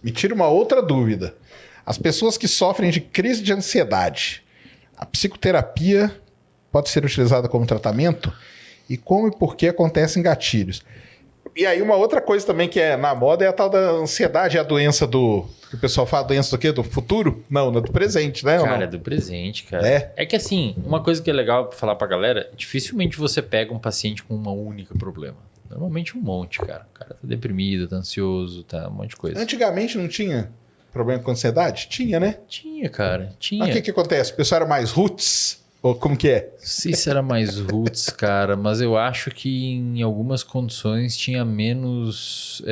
me tira uma outra dúvida. As pessoas que sofrem de crise de ansiedade, a psicoterapia pode ser utilizada como tratamento? E como e por que acontecem gatilhos? E aí uma outra coisa também que é na moda é a tal da ansiedade, a doença do... que o pessoal fala, doença do quê? Do futuro? Não, do presente, né? Cara, é do presente, cara. É que assim, uma coisa que é legal falar pra galera, dificilmente você pega um paciente com uma única problema. Normalmente um monte, cara. O cara tá deprimido, tá ansioso, tá um monte de coisa. Antigamente não tinha problema com ansiedade? Tinha, né? Tinha, cara. Tinha. Mas o que acontece? O pessoal era mais roots? Ou como que é? Não sei se era mais roots, cara, mas eu acho que em algumas condições tinha menos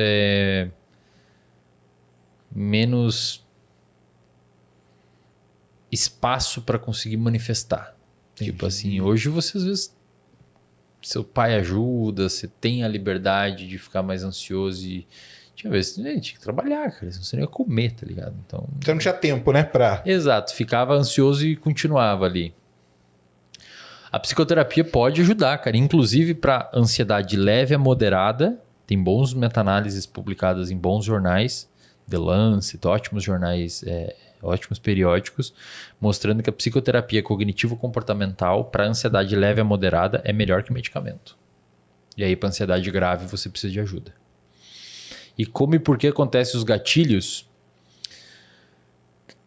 espaço para conseguir manifestar. Entendi. Tipo assim, hoje você às vezes seu pai ajuda, você tem a liberdade de ficar mais ansioso e tinha vezes tinha que trabalhar, cara, senão você não ia comer, tá ligado? Então Você não tinha tempo, né? exato, ficava ansioso e continuava ali. A psicoterapia pode ajudar, cara. Inclusive para ansiedade leve a moderada. Tem bons meta-análises publicadas em bons jornais. The Lancet, ótimos jornais, ótimos periódicos, mostrando que a psicoterapia cognitivo-comportamental para ansiedade leve a moderada é melhor que medicamento. E aí para ansiedade grave você precisa de ajuda. E como e por que acontecem os gatilhos?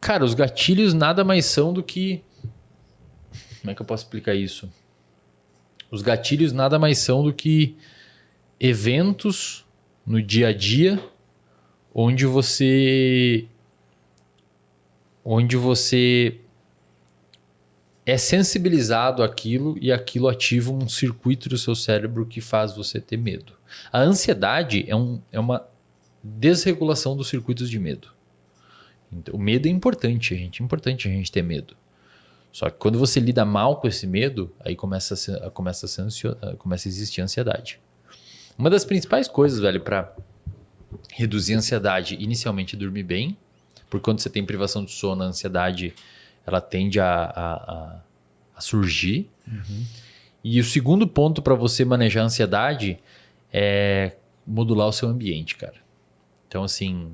Cara, os gatilhos nada mais são do que... Como é que eu posso explicar isso? Os gatilhos nada mais são do que eventos no dia a dia onde você é sensibilizado àquilo e aquilo ativa um circuito do seu cérebro que faz você ter medo. A ansiedade é uma desregulação dos circuitos de medo. Então, o medo é importante, gente. É importante a gente ter medo. Só que quando você lida mal com esse medo, aí começa a existir ansiedade. Uma das principais coisas, velho, para reduzir a ansiedade, inicialmente é dormir bem, porque quando você tem privação de sono, a ansiedade ela tende a surgir. Uhum. E o segundo ponto para você manejar a ansiedade é modular o seu ambiente, cara. Então, assim...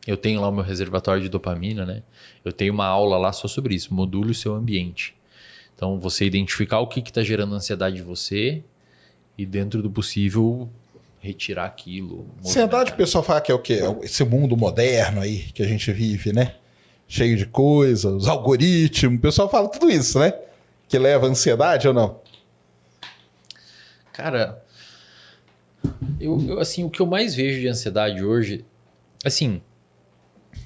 Eu tenho lá o meu reservatório de dopamina, né? Eu tenho uma aula lá só sobre isso. Module o seu ambiente. Então, você identificar o que está gerando ansiedade em você e, dentro do possível, retirar aquilo. Ansiedade, o pessoal fala que é o quê? Esse mundo moderno aí que a gente vive, né? Cheio de coisas, os algoritmos. O pessoal fala tudo isso, né? Que leva a ansiedade ou não? Cara, assim, o que eu mais vejo de ansiedade hoje... Assim...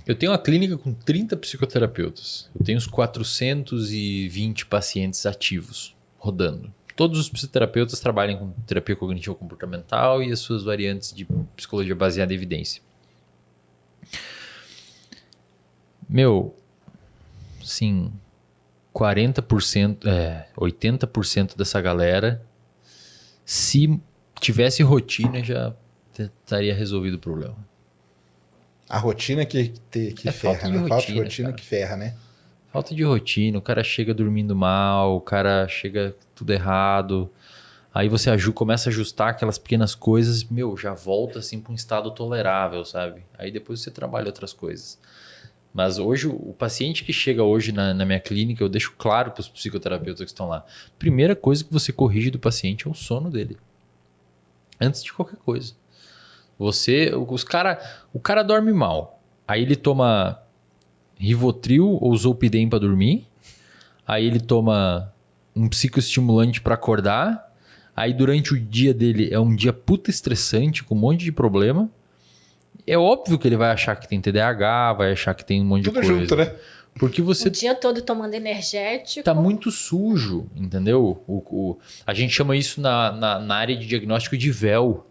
Eu tenho uma clínica com 30 psicoterapeutas. Eu tenho uns 420 pacientes ativos rodando. Todos os psicoterapeutas trabalham com terapia cognitivo-comportamental e as suas variantes de psicologia baseada em evidência. Meu, assim, 80% dessa galera, se tivesse rotina, já estaria resolvido o problema. A rotina que ferra, né? Falta de rotina que ferra, né? Falta de rotina, o cara chega dormindo mal, o cara chega tudo errado. Aí você começa a ajustar aquelas pequenas coisas, já volta assim para um estado tolerável, sabe? Aí depois você trabalha outras coisas. Mas hoje, o paciente que chega hoje na minha clínica, eu deixo claro para os psicoterapeutas que estão lá. Primeira coisa que você corrige do paciente é o sono dele. Antes de qualquer coisa. O cara dorme mal. Aí ele toma Rivotril ou Zolpidem para dormir. Aí ele toma um psicoestimulante para acordar. Aí durante o dia dele é um dia puta estressante, com um monte de problema. É óbvio que ele vai achar que tem TDAH, vai achar que tem um monte de coisa. Tudo junto, né? Porque você... O dia todo tomando energético. Tá muito sujo, entendeu? A gente chama isso na área de diagnóstico de véu.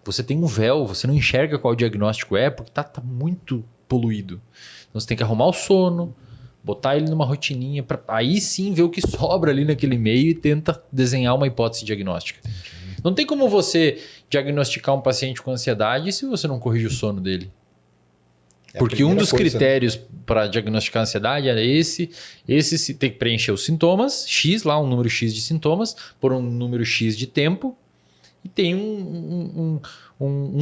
Você tem um véu, você não enxerga qual o diagnóstico é, porque tá muito poluído. Então você tem que arrumar o sono, botar ele numa rotininha, para aí sim ver o que sobra ali naquele meio e tenta desenhar uma hipótese diagnóstica. Entendi. Não tem como você diagnosticar um paciente com ansiedade se você não corrige o sono dele. Porque um dos critérios para diagnosticar a ansiedade era esse tem que preencher os sintomas, X lá, um número X de sintomas, por um número X de tempo. E tem um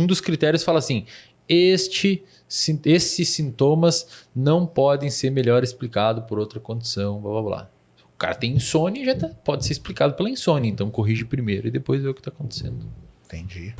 dos critérios que fala assim, esses sintomas não podem ser melhor explicados por outra condição, blá blá blá. O cara tem insônia, pode ser explicado pela insônia, então corrige primeiro e depois vê o que está acontecendo. Entendi.